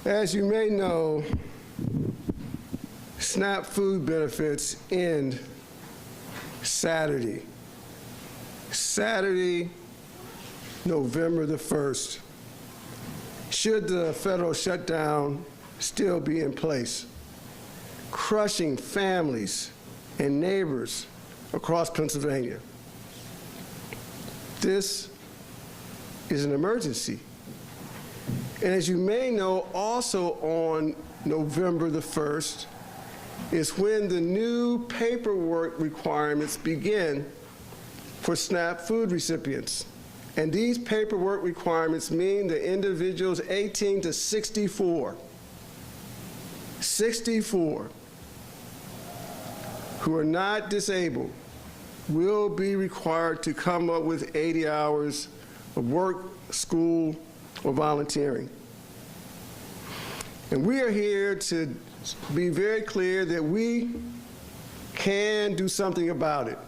As you may know, SNAP food benefits end Saturday, November the 1st, should the federal shutdown still be in place, crushing families and neighbors across Pennsylvania. This is an emergency. And as you may know, also on November the 1st is when the new paperwork requirements begin for SNAP food recipients. And these paperwork requirements mean that individuals 18 to 64 who are not disabled will be required to come up with 80 hours of work, school, or volunteering. And we are here to be very clear that we can do something about it.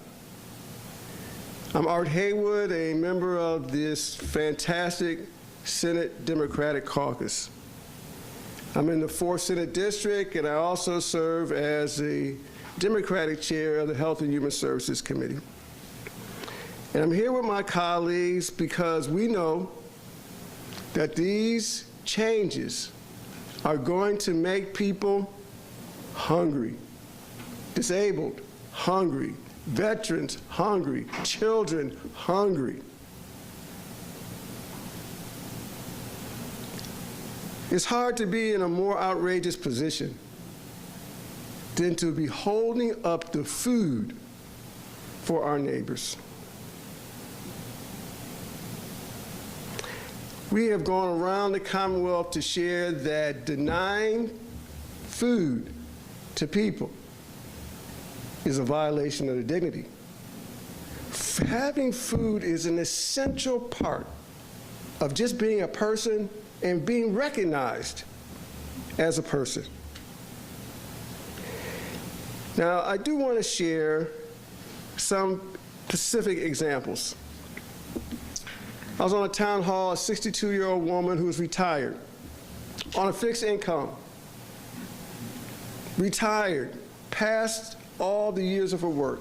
I'm Art Haywood, a member of this fantastic Senate Democratic Caucus. I'm in the 4th Senate District, and I also serve as the Democratic Chair of the Health and Human Services Committee. And I'm here with my colleagues because we know that these changes are going to make people hungry, disabled, hungry, veterans hungry, children hungry. It's hard to be in a more outrageous position than to be holding up the food for our neighbors. We have gone around the Commonwealth to share that denying food to people is a violation of their dignity. Having food is an essential part of just being a person and being recognized as a person. Now, I do want to share some specific examples. I was on a town hall, a 62-year-old woman who was retired on a fixed income, retired, past all the years of her work.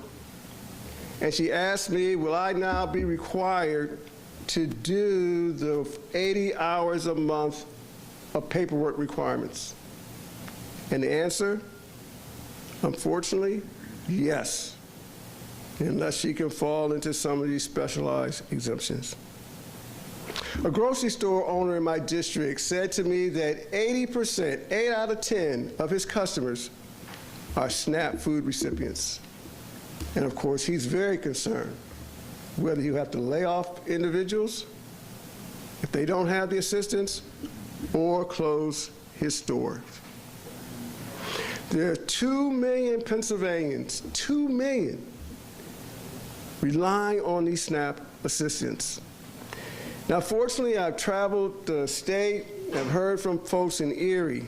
And she asked me, will I now be required to do the 80 hours a month of paperwork requirements? And the answer, unfortunately, yes, unless she can fall into some of these specialized exemptions. A grocery store owner in my district said to me that 80%, 8 out of 10 of his customers are SNAP food recipients. And of course, he's very concerned whether you have to lay off individuals if they don't have the assistance or close his store. There are 2 million Pennsylvanians, 2 million, relying on these SNAP assistance. Now, fortunately, I've traveled the state. I've heard from folks in Erie,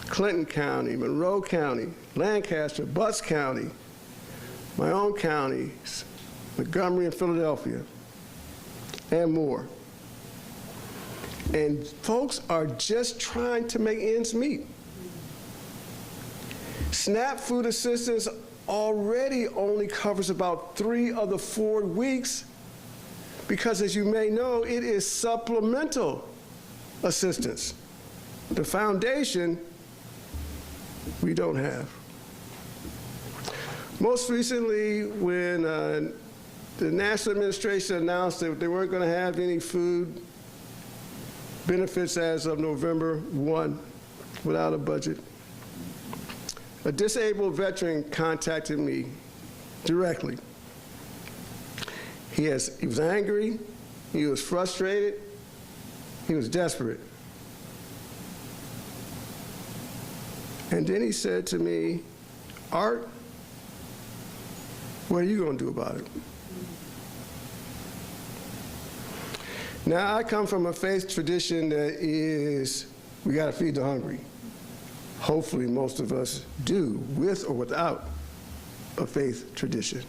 Clinton County, Monroe County, Lancaster, Bucks County, my own counties, Montgomery and Philadelphia, and more. And folks are just trying to make ends meet. SNAP food assistance already only covers about 3 of the 4 weeks because, as you may know, it is supplemental assistance. The foundation, we don't have. Most recently, when the National Administration announced that they weren't going to have any food benefits as of November 1 without a budget, a disabled veteran contacted me directly. He was angry, he was frustrated, he was desperate. And then he said to me, Art, what are you going to do about it? Now, I come from a faith tradition that is, we got to feed the hungry. Hopefully, most of us do, with or without a faith tradition.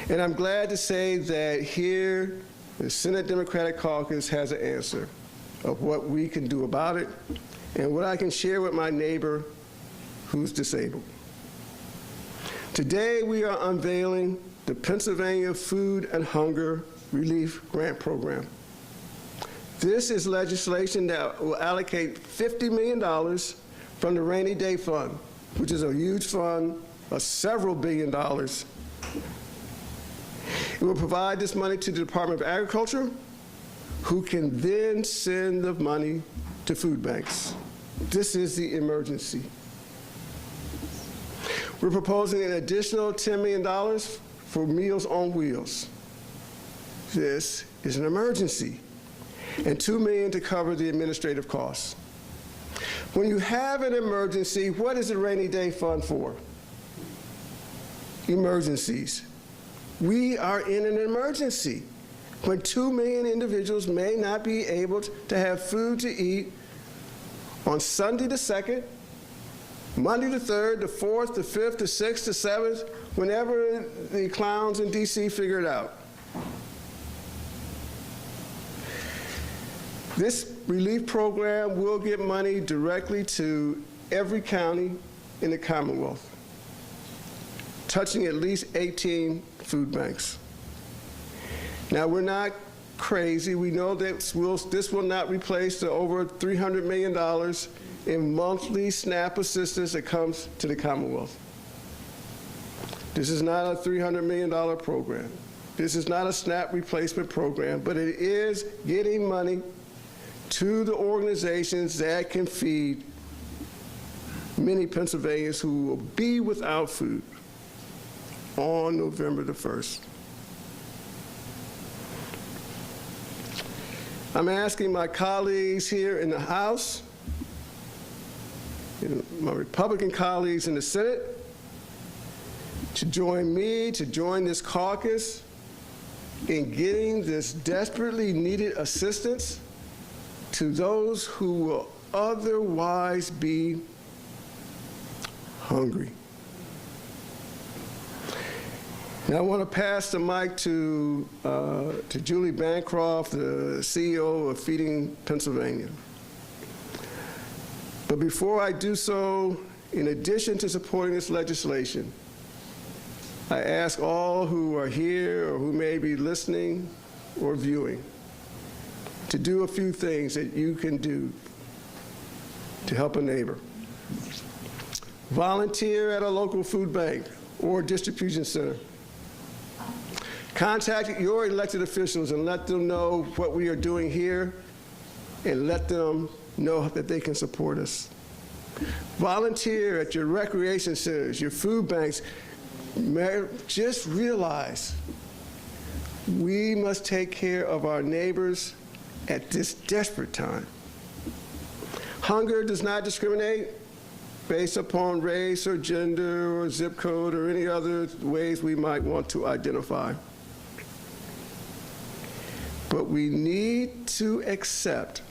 And I'm glad to say that here, the Senate Democratic Caucus has an answer. of what we can do about it and what I can share with my neighbor who's disabled. Today, we are unveiling the Pennsylvania Food and Hunger Relief Grant Program. This is legislation that will allocate $50 million from the Rainy Day Fund, which is a huge fund of several billion dollars. It will provide this money to the Department of Agriculture, who can then send the money to food banks. This is the emergency. We're proposing an additional $10 million for Meals on Wheels. This is an emergency, and $2 million to cover the administrative costs. When you have an emergency, what is the Rainy Day Fund for? Emergencies. We are in an emergency when 2 million individuals may not be able to have food to eat on Sunday the 2nd, Monday the 3rd, the 4th, the 5th, the 6th, the 7th, whenever the clowns in DC figure it out. This relief program will get money directly to every county in the Commonwealth, touching at least 18 food banks. Now, we're not crazy. We know that this will not replace the over $300 million in monthly SNAP assistance that comes to the Commonwealth. This is not a $300 million program. This is not a SNAP replacement program, but it is getting money to the organizations that can feed many Pennsylvanians who will be without food on November the 1st. I'm asking my colleagues here in the House, my Republican colleagues in the Senate, to join me, to join this caucus in getting this desperately needed assistance to those who will otherwise be hungry. Now I want to pass the mic to Julie Bancroft, the CEO of Feeding Pennsylvania. But before I do so, in addition to supporting this legislation, I ask all who are here or who may be listening or viewing to do a few things that you can do to help a neighbor. Volunteer at a local food bank or distribution center. Contact your elected officials and let them know what we are doing here and let them know that they can support us. Volunteer at your recreation centers, your food banks. Just realize we must take care of our neighbors at this desperate time. Hunger does not discriminate based upon race or gender or zip code or any other ways we might want to identify. But we need to accept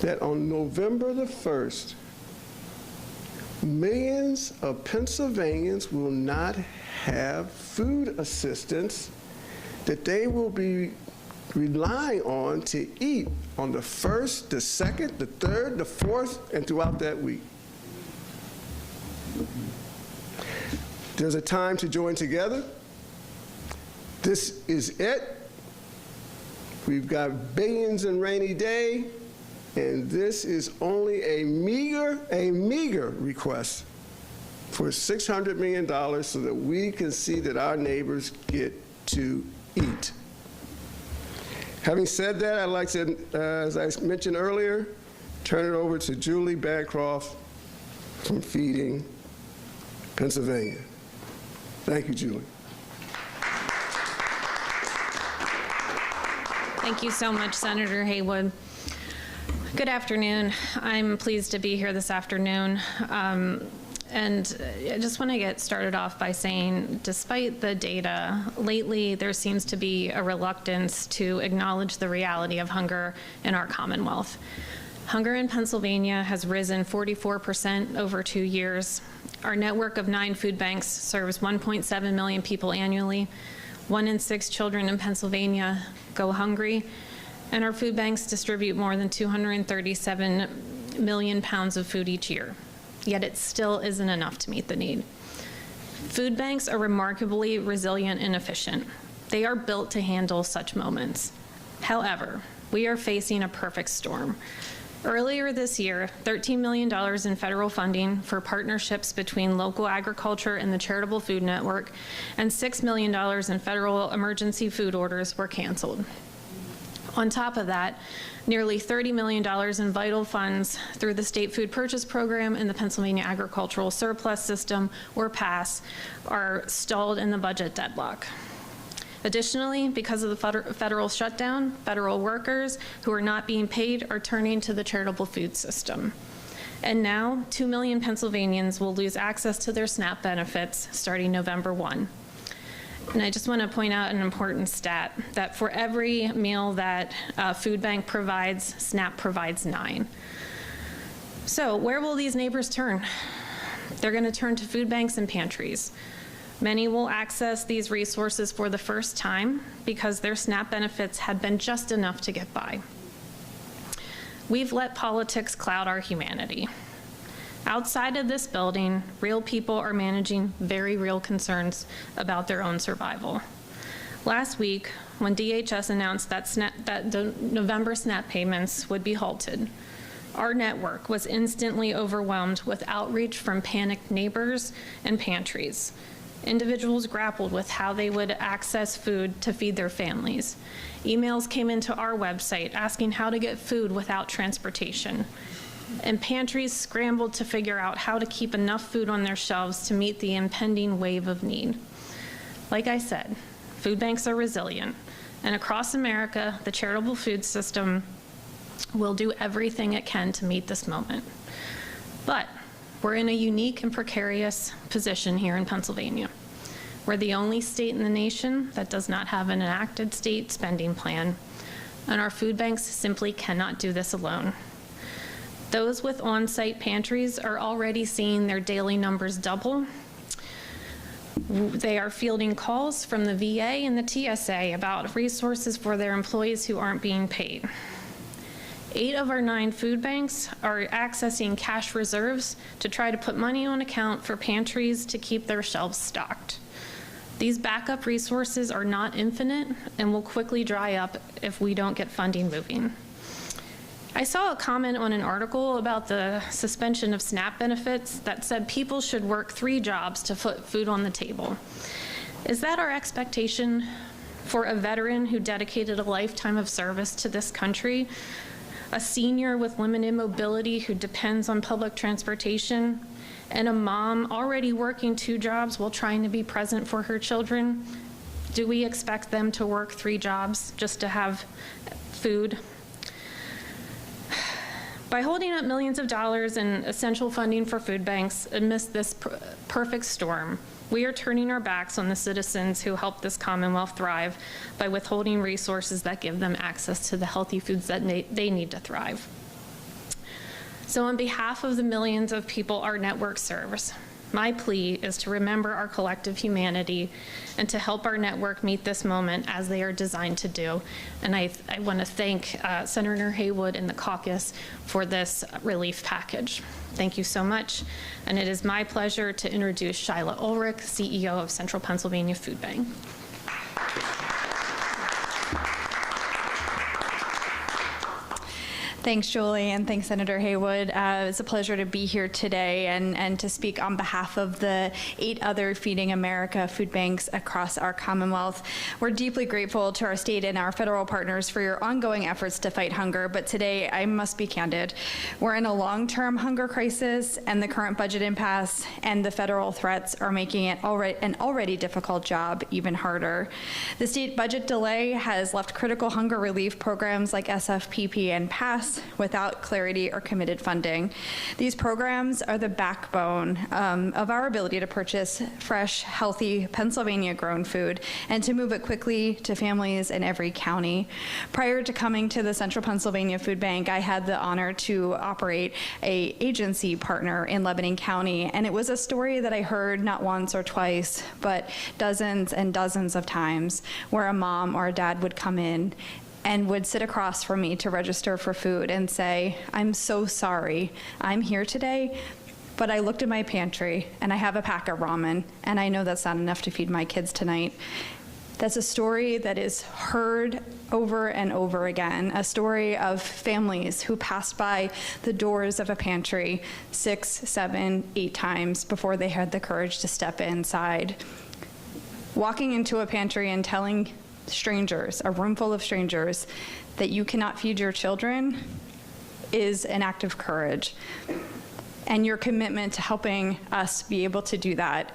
that on November the 1st, millions of Pennsylvanians will not have food assistance that they will be relying on to eat on the 1st, the 2nd, the 3rd, the 4th, and throughout that week. There's a time to join together. This is it. We've got billions in rainy day, and this is only a meager request for $600 million so that we can see that our neighbors get to eat. Having said that, I'd like to, as I mentioned earlier, turn it over to Julie Bancroft from Feeding Pennsylvania. Thank you, Julie. Thank you so much, Senator Haywood. Good afternoon. I'm pleased to be here this afternoon. And I just want to get started off by saying, despite the data, lately there seems to be a reluctance to acknowledge the reality of hunger in our Commonwealth. Hunger in Pennsylvania has risen 44% over 2 years. Our network of 9 food banks serves 1.7 million people annually. 1 in 6 children in Pennsylvania go hungry, and our food banks distribute more than 237 million pounds of food each year. Yet it still isn't enough to meet the need. Food banks are remarkably resilient and efficient. They are built to handle such moments. However, we are facing a perfect storm. Earlier this year, $13 million in federal funding for partnerships between local agriculture and the Charitable Food Network and $6 million in federal emergency food orders were canceled. On top of that, nearly $30 million in vital funds through the State Food Purchase Program and the Pennsylvania Agricultural Surplus System, or PASS, are stalled in the budget deadlock. Additionally, because of the federal shutdown, federal workers who are not being paid are turning to the charitable food system. And now, 2 million Pennsylvanians will lose access to their SNAP benefits starting November 1. And I just want to point out an important stat, that for every meal that food bank provides, SNAP provides 9. So where will these neighbors turn? They're going to turn to food banks and pantries. Many will access these resources for the first time because their SNAP benefits had been just enough to get by. We've let politics cloud our humanity. Outside of this building, real people are managing very real concerns about their own survival. Last week, when DHS announced that the November SNAP payments would be halted, our network was instantly overwhelmed with outreach from panicked neighbors and pantries. Individuals grappled with how they would access food to feed their families. Emails came into our website asking how to get food without transportation. And pantries scrambled to figure out how to keep enough food on their shelves to meet the impending wave of need. Like I said, food banks are resilient. And across America, the charitable food system will do everything it can to meet this moment. But we're in a unique and precarious position here in Pennsylvania. We're the only state in the nation that does not have an enacted state spending plan, and our food banks simply cannot do this alone. Those with on-site pantries are already seeing their daily numbers double. They are fielding calls from the VA and the TSA about resources for their employees who aren't being paid. 8 of our 9 food banks are accessing cash reserves to try to put money on account for pantries to keep their shelves stocked. These backup resources are not infinite and will quickly dry up if we don't get funding moving. I saw a comment on an article about the suspension of SNAP benefits that said people should work 3 jobs to put food on the table. Is that our expectation for a veteran who dedicated a lifetime of service to this country? A senior with limited mobility who depends on public transportation, and a mom already working 2 jobs while trying to be present for her children? Do we expect them to work 3 jobs just to have food? By holding up millions of dollars in essential funding for food banks amidst this perfect storm, we are turning our backs on the citizens who help this Commonwealth thrive by withholding resources that give them access to the healthy foods that they need to thrive. So on behalf of the millions of people our network serves, my plea is to remember our collective humanity and to help our network meet this moment as they are designed to do. And I want to thank Senator Haywood and the caucus for this relief package. Thank you so much. And it is my pleasure to introduce Shyla Ulrich, CEO of Central Pennsylvania Food Bank. Thanks, Julie, and thanks, Senator Haywood. It's a pleasure to be here today and to speak on behalf of the 8 other Feeding America food banks across our Commonwealth. We're deeply grateful to our state and our federal partners for your ongoing efforts to fight hunger, but today I must be candid. We're in a long-term hunger crisis, and the current budget impasse and the federal threats are making it an already difficult job even harder. The state budget delay has left critical hunger relief programs like SFPP and PASS without clarity or committed funding. These programs are the backbone of our ability to purchase fresh, healthy, Pennsylvania-grown food and to move it quickly to families in every county. Prior to coming to the Central Pennsylvania Food Bank, I had the honor to operate an agency partner in Lebanon County, and it was a story that I heard not once or twice, but dozens and dozens of times, where a mom or a dad would come in and would sit across from me to register for food and say, "I'm so sorry, I'm here today, but I looked at my pantry and I have a pack of ramen, and I know that's not enough to feed my kids tonight." That's a story that is heard over and over again, a story of families who passed by the doors of a pantry 6, 7, 8 times before they had the courage to step inside. Walking into a pantry and telling strangers, a room full of strangers, that you cannot feed your children is an act of courage. And your commitment to helping us be able to do that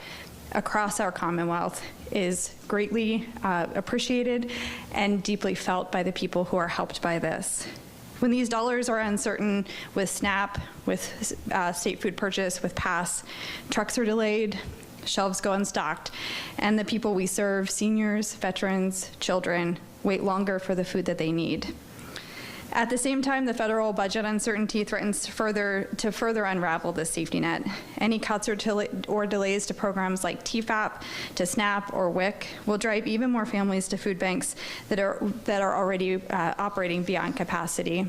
across our Commonwealth is greatly appreciated and deeply felt by the people who are helped by this. When these dollars are uncertain with SNAP, with state food purchase, with PASS, trucks are delayed, shelves go unstocked, and the people we serve, seniors, veterans, children, wait longer for the food that they need. At the same time, the federal budget uncertainty threatens to further unravel this safety net. Any cuts or delays to programs like TFAP, to SNAP, or WIC will drive even more families to food banks that are already operating beyond capacity.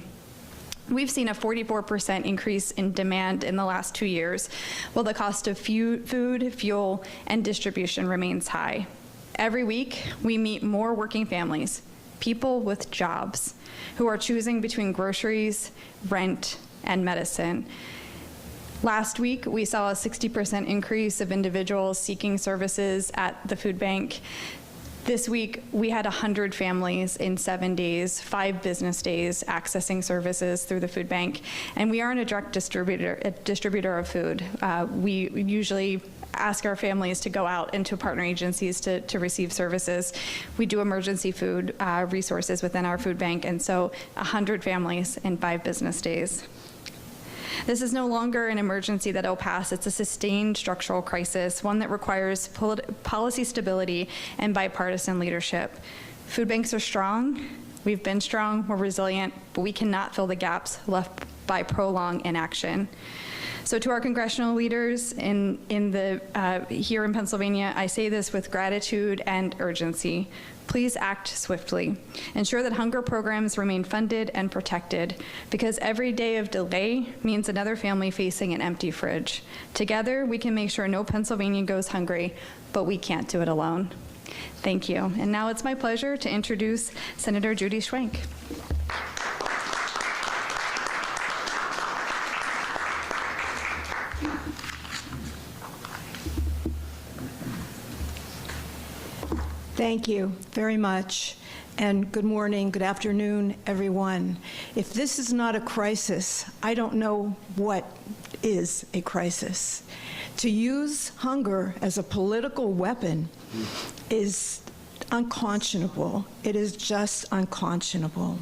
We've seen a 44% increase in demand in the last 2 years, while the cost of food, fuel, and distribution remains high. Every week, we meet more working families, people with jobs, who are choosing between groceries, rent, and medicine. Last week, we saw a 60% increase of individuals seeking services at the food bank. This week, we had 100 families in 7 days, 5 business days, accessing services through the food bank. And we aren't a direct distributor of food. We usually ask our families to go out into partner agencies to receive services. We do emergency food resources within our food bank, and so 100 families in 5 business days. This is no longer an emergency that'll pass. It's a sustained structural crisis, one that requires policy stability and bipartisan leadership. Food banks are strong. We've been strong. We're resilient, but we cannot fill the gaps left by prolonged inaction. So to our congressional leaders here in Pennsylvania, I say this with gratitude and urgency. Please act swiftly. Ensure that hunger programs remain funded and protected, because every day of delay means another family facing an empty fridge. Together, we can make sure no Pennsylvanian goes hungry, but we can't do it alone. Thank you. And now it's my pleasure to introduce Senator Judy Schwenk. Thank you very much, and good morning, good afternoon, everyone. If this is not a crisis, I don't know what is a crisis. To use hunger as a political weapon is unconscionable. It is just unconscionable.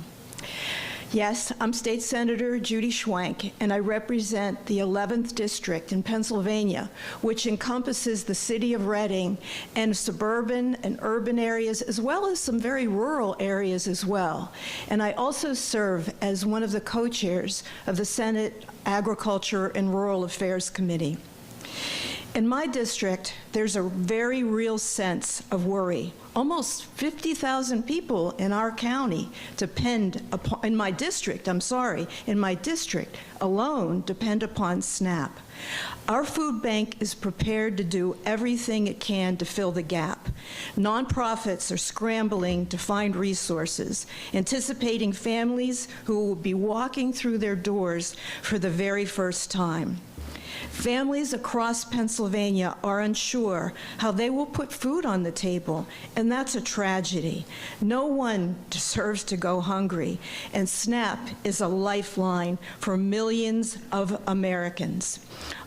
Yes, I'm State Senator Judy Schwenk, and I represent the 11th District in Pennsylvania, which encompasses the city of Reading and suburban and urban areas, as well as some very rural areas as well. And I also serve as one of the co-chairs of the Senate Agriculture and Rural Affairs Committee. In my district, there's a very real sense of worry. Almost 50,000 people in our county depend upon, in my district alone, depend upon SNAP. Our food bank is prepared to do everything it can to fill the gap. Nonprofits are scrambling to find resources, anticipating families who will be walking through their doors for the very first time. Families across Pennsylvania are unsure how they will put food on the table, and that's a tragedy. No one deserves to go hungry, and SNAP is a lifeline for millions of Americans.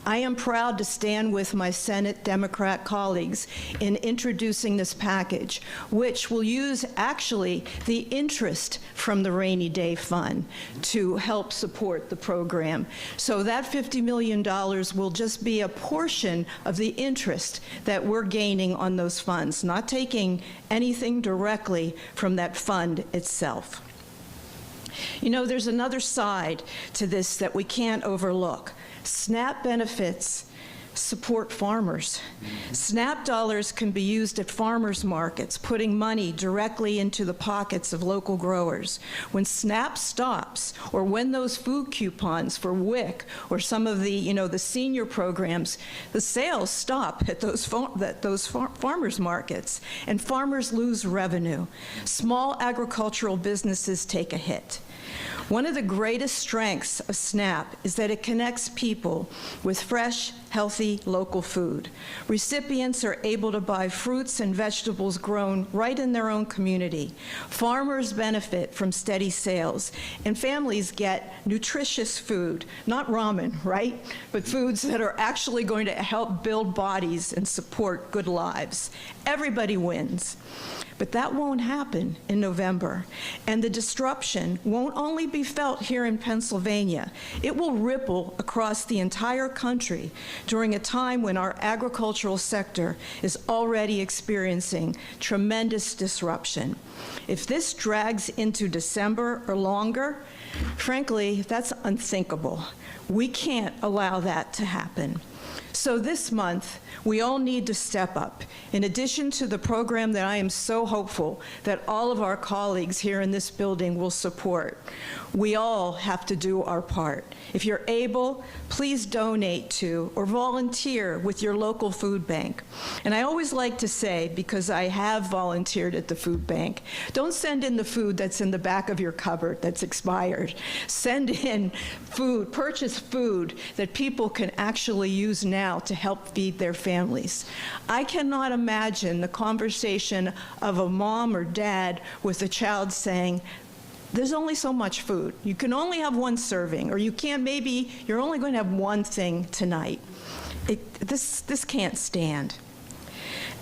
I am proud to stand with my Senate Democrat colleagues in introducing this package, which will use actually the interest from the Rainy Day Fund to help support the program. So that $50 million will just be a portion of the interest that we're gaining on those funds, not taking anything directly from that fund itself. You know, there's another side to this that we can't overlook. SNAP benefits support farmers. SNAP dollars can be used at farmers markets, putting money directly into the pockets of local growers. When SNAP stops, or when those food coupons for WIC or some of the, the senior programs, the sales stop at those farmers markets, and farmers lose revenue. Small agricultural businesses take a hit. One of the greatest strengths of SNAP is that it connects people with fresh, healthy, local food. Recipients are able to buy fruits and vegetables grown right in their own community. Farmers benefit from steady sales, and families get nutritious food, not ramen, right? But foods that are actually going to help build bodies and support good lives. Everybody wins. But that won't happen in November. And the disruption won't only be felt here in Pennsylvania. It will ripple across the entire country during a time when our agricultural sector is already experiencing tremendous disruption. If this drags into December or longer, frankly, that's unthinkable. We can't allow that to happen. So this month, we all need to step up. In addition to the program that I am so hopeful that all of our colleagues here in this building will support, we all have to do our part. If you're able, please donate to or volunteer with your local food bank. And I always like to say, because I have volunteered at the food bank, don't send in the food that's in the back of your cupboard that's expired. Send in food, purchase food that people can actually use now to help feed their families. I cannot imagine the conversation of a mom or dad with a child saying, there's only so much food. You can only have one serving, or you're only going to have one thing tonight. This can't stand.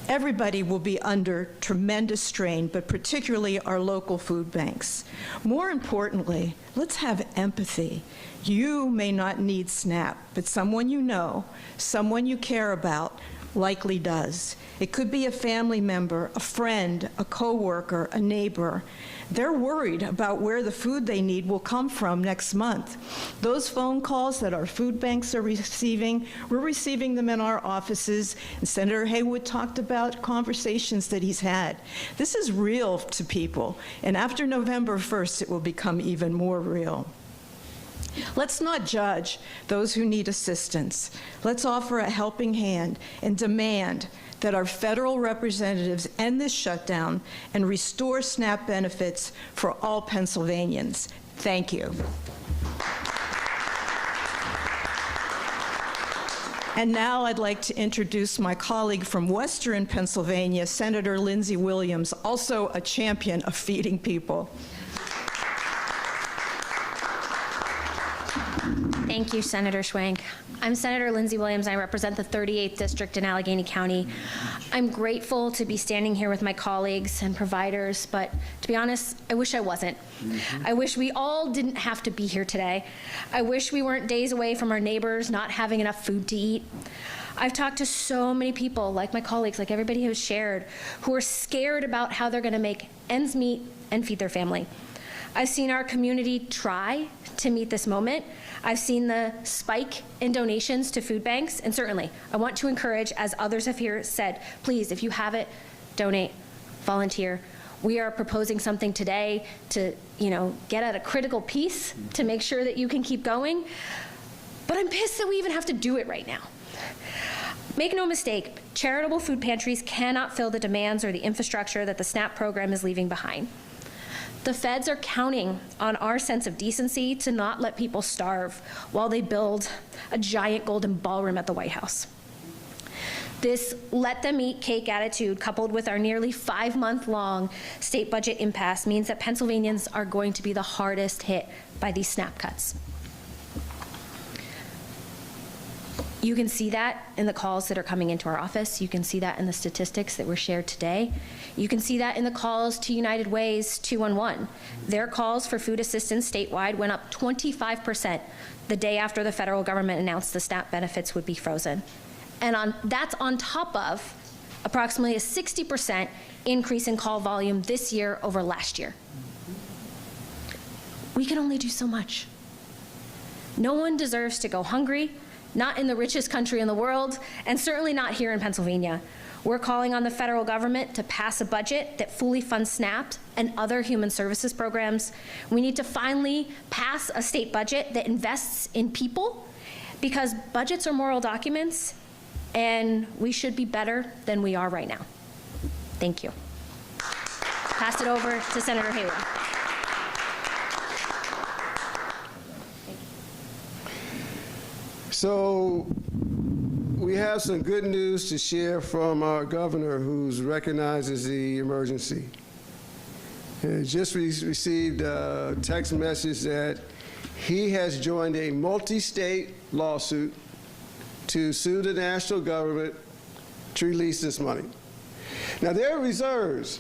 Everybody will be under tremendous strain, but particularly our local food banks. More importantly, let's have empathy. You may not need SNAP, but someone you know, someone you care about, likely does. It could be a family member, a friend, a coworker, a neighbor. They're worried about where the food they need will come from next month. Those phone calls that our food banks are receiving, we're receiving them in our offices, and Senator Haywood talked about conversations that he's had. This is real to people, and after November 1st, it will become even more real. Let's not judge those who need assistance. Let's offer a helping hand and demand that our federal representatives end this shutdown and restore SNAP benefits for all Pennsylvanians. Thank you. And now I'd like to introduce my colleague from Western Pennsylvania, Senator Lindsey Williams, also a champion of feeding people. Thank you, Senator Schwenk. I'm Senator Lindsey Williams. I represent the 38th District in Allegheny County. I'm grateful to be standing here with my colleagues and providers, but to be honest, I wish I wasn't. I wish we all didn't have to be here today. I wish we weren't days away from our neighbors not having enough food to eat. I've talked to so many people, like my colleagues, like everybody who's shared, who are scared about how they're going to make ends meet and feed their family. I've seen our community try to meet this moment. I've seen the spike in donations to food banks, and certainly I want to encourage, as others have here said, please, if you have it, donate, volunteer. We are proposing something today to, get at a critical piece to make sure that you can keep going, but I'm pissed that we even have to do it right now. Make no mistake, charitable food pantries cannot fill the demands or the infrastructure that the SNAP program is leaving behind. The feds are counting on our sense of decency to not let people starve while they build a giant golden ballroom at the White House. This let them eat cake attitude, coupled with our nearly 5-month-long state budget impasse, means that Pennsylvanians are going to be the hardest hit by these SNAP cuts. You can see that in the calls that are coming into our office. You can see that in the statistics that were shared today. You can see that in the calls to United Way's 211. Their calls for food assistance statewide went up 25% the day after the federal government announced the SNAP benefits would be frozen. And that's on top of approximately a 60% increase in call volume this year over last year. We can only do so much. No one deserves to go hungry. not in the richest country in the world, and certainly not here in Pennsylvania. We're calling on the federal government to pass a budget that fully funds SNAP and other human services programs. We need to finally pass a state budget that invests in people, because budgets are moral documents, and we should be better than we are right now. Thank you. Pass it over to Senator Haywood. So we have some good news to share from our governor, who recognizes the emergency. Just received a text message that he has joined a multi-state lawsuit to sue the national government to release this money. Now, there are reserves.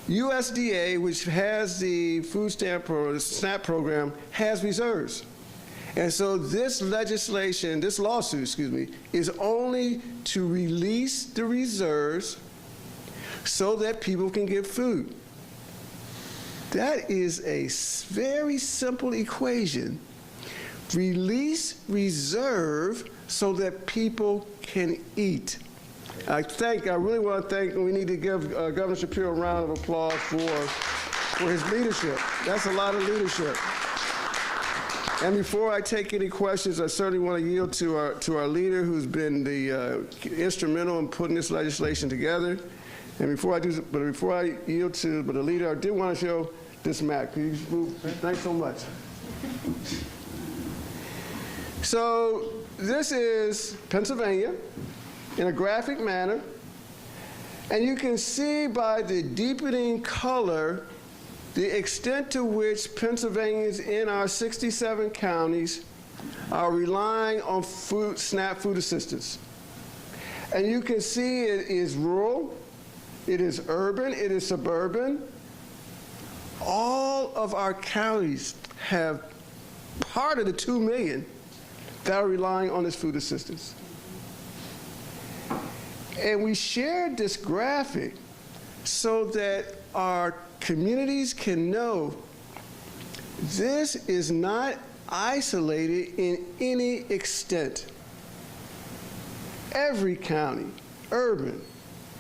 USDA, which has the food stamp or SNAP program, has reserves. And so this legislation, this lawsuit, is only to release the reserves so that people can get food. That is a very simple equation. Release reserve so that people can eat. I really want to thank, and we need to give Governor Shapiro a round of applause for his leadership. That's a lot of leadership. And before I take any questions, I certainly want to yield to our leader, who's been instrumental in putting this legislation together. And before I yield to the leader, I did want to show this map. Can you move? Thanks so much. So this is Pennsylvania in a graphic manner, and you can see by the deepening color the extent to which Pennsylvanians in our 67 counties are relying on SNAP food assistance. And you can see it is rural, it is urban, it is suburban. All of our counties have part of the 2 million that are relying on this food assistance. And we shared this graphic so that our communities can know this is not isolated in any extent. Every county, urban,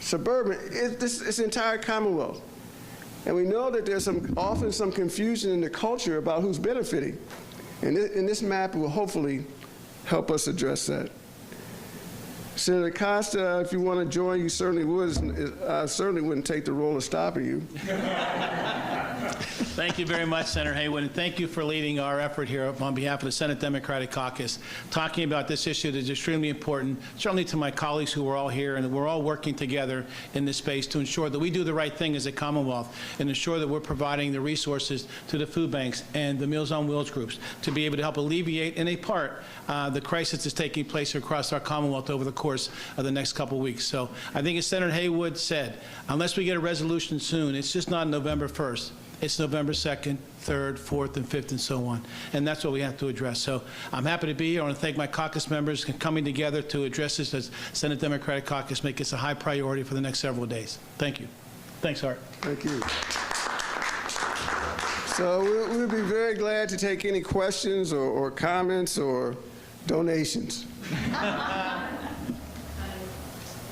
suburban, it's the entire Commonwealth. And we know that there's often some confusion in the culture about who's benefiting. And this map will hopefully help us address that. Senator Costa, if you want to join, you certainly would. I certainly wouldn't take the role of stopping you. Thank you very much, Senator Haywood, and thank you for leading our effort here on behalf of the Senate Democratic Caucus, talking about this issue that is extremely important, certainly to my colleagues who are all here, and we're all working together in this space to ensure that we do the right thing as a Commonwealth and ensure that we're providing the resources to the food banks and the Meals on Wheels groups to be able to help alleviate, in a part, the crisis that's taking place across our Commonwealth over the course of the next couple of weeks. So I think, as Senator Haywood said, unless we get a resolution soon, it's just not November 1st. It's November 2nd, 3rd, 4th, and 5th, and so on. And that's what we have to address. So I'm happy to be here. I want to thank my caucus members for coming together to address this as Senate Democratic Caucus, make this a high priority for the next several days. Thank you. Thanks, Art. Thank you. So we'll be very glad to take any questions or comments or donations.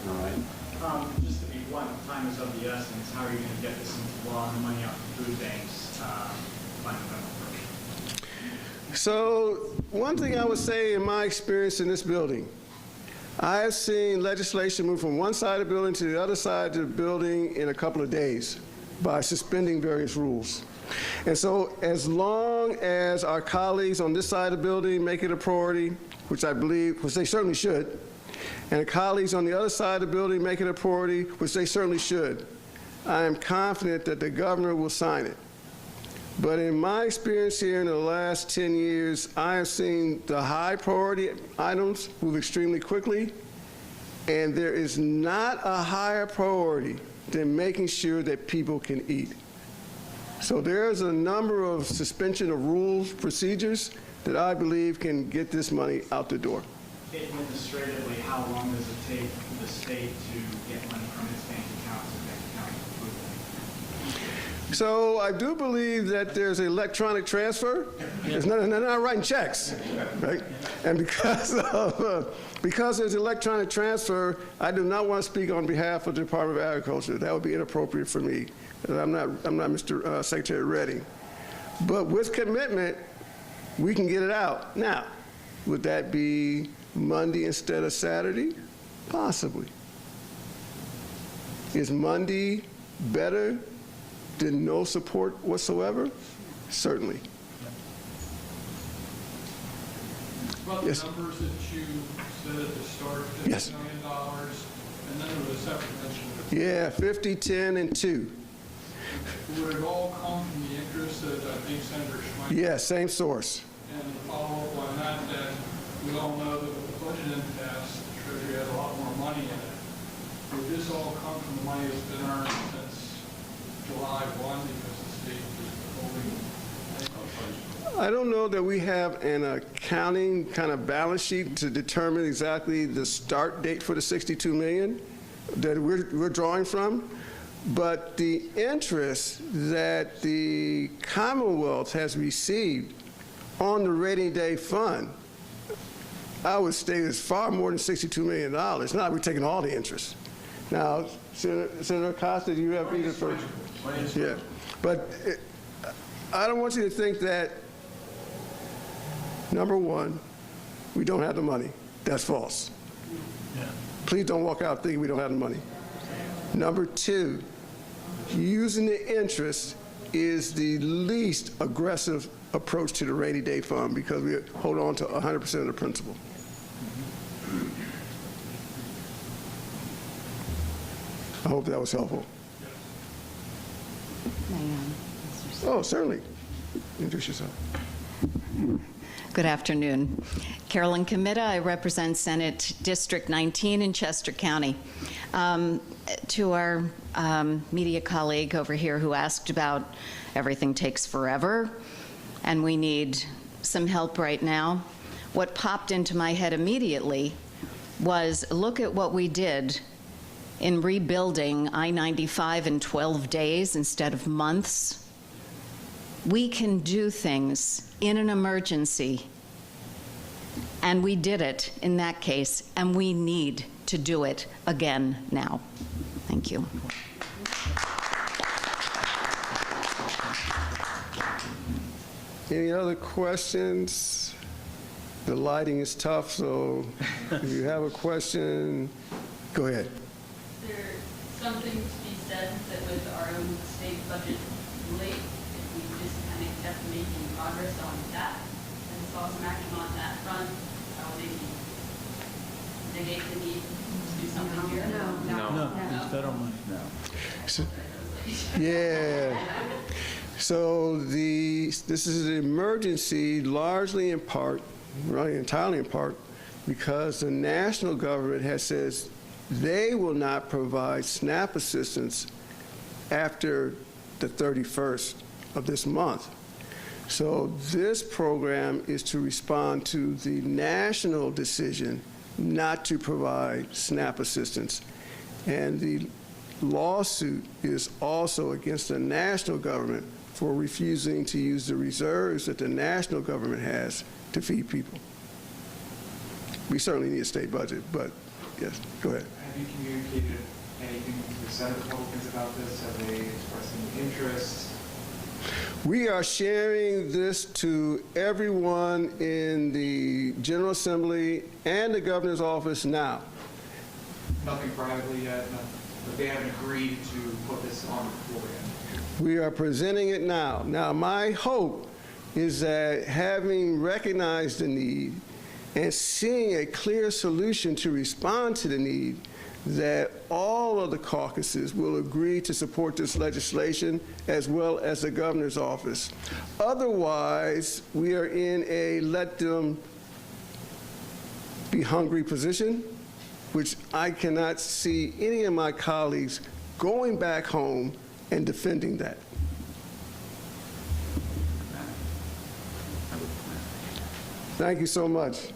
All right. Just to be blunt, time is of the essence. How are you going to get this into law and the money out to food banks by November 1st? So one thing I would say in my experience in this building, I have seen legislation move from one side of the building to the other side of the building in a couple of days by suspending various rules. And so as long as our colleagues on this side of the building make it a priority, which I believe, which they certainly should, and colleagues on the other side of the building make it a priority, which they certainly should, I am confident that the governor will sign it. But in my experience here in the last 10 years, I have seen the high priority items move extremely quickly, and there is not a higher priority than making sure that people can eat. So there's a number of suspension of rules, procedures that I believe can get this money out the door. Administratively, how long does it take the state to get money from its bank accounts to bank accounts for food banks? So I do believe that there's electronic transfer. It's not, they're not writing checks, right? And because there's electronic transfer, I do not want to speak on behalf of the Department of Agriculture. That would be inappropriate for me. I'm not Mr. Secretary Redding. But with commitment, we can get it out. Now, would that be Monday instead of Saturday? Possibly. Is Monday better than no support whatsoever? Certainly. About Yes. the numbers that you said at the start, Yes. $50 million, and then there was a separate mention of Yeah, 50, 10, and 2. would it all come from the interest that I think Senator Schweik? Yeah, same source. And to follow up on that, then, we all know that with the budget impasse, the Treasury had a lot more money in it. Would this all come from the money that's been earned since July 1 because the state is holding? I don't know that we have an accounting kind of balance sheet to determine exactly the start date for the $62 million that we're drawing from, but the interest that the Commonwealth has received on the rainy day fund, I would say is far more than $62 million. Now we're taking all the interest. Now, Senator Costa, do you have either for? Yeah, but I don't want you to think that, number one, we don't have the money. That's false. Please don't walk out thinking we don't have the money. Number two, using the interest is the least aggressive approach to the rainy day fund because we hold on to 100% of the principal. I hope that was helpful. Oh, certainly. Introduce yourself. Good afternoon. Carolyn Committa. I represent Senate District 19 in Chester County. To our media colleague over here who asked about everything takes forever and we need some help right now, what popped into my head immediately was look at what we did in rebuilding I-95 in 12 days instead of months. We can do things in an emergency, and we did it in that case, and we need to do it again now. Thank you. Any other questions? The lighting is tough, so if you have a question, go ahead. Is there something to be said that with our own state budget late, if we just kind of kept making progress on that and saw some action on that front, how maybe negate the need to do something here? No, it's federal money. Yeah. So this is an emergency largely in part, really entirely in part, because the national government has says they will not provide SNAP assistance after the 31st of this month. So this program is to respond to the national decision not to provide SNAP assistance. And the lawsuit is also against the national government for refusing to use the reserves that the national government has to feed people. We certainly need a state budget, but yes, go ahead. Have you communicated anything to the Senate Republicans about this? Have they expressed any interest? We are sharing this to everyone in the General Assembly and the governor's office now. Nothing privately yet, but they haven't agreed to put this on the floor yet. We are presenting it now. Now, my hope is that having recognized the need and seeing a clear solution to respond to the need, that all of the caucuses will agree to support this legislation as well as the governor's office. Otherwise, we are in a let them be hungry position, which I cannot see any of my colleagues going back home and defending that. Thank you so much.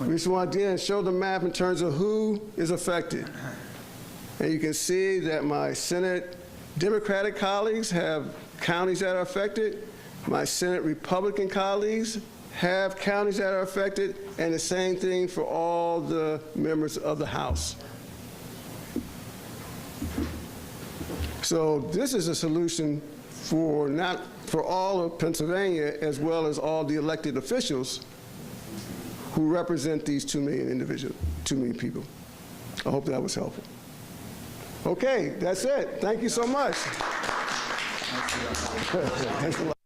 We just want to show the map in terms of who is affected. And you can see that my Senate Democratic colleagues have counties that are affected. My Senate Republican colleagues have counties that are affected, and the same thing for all the members of the House. So this is a solution for all of Pennsylvania, as well as all the elected officials who represent these 2 million people. I hope that was helpful. Okay, that's it. Thank you so much. Thanks a lot.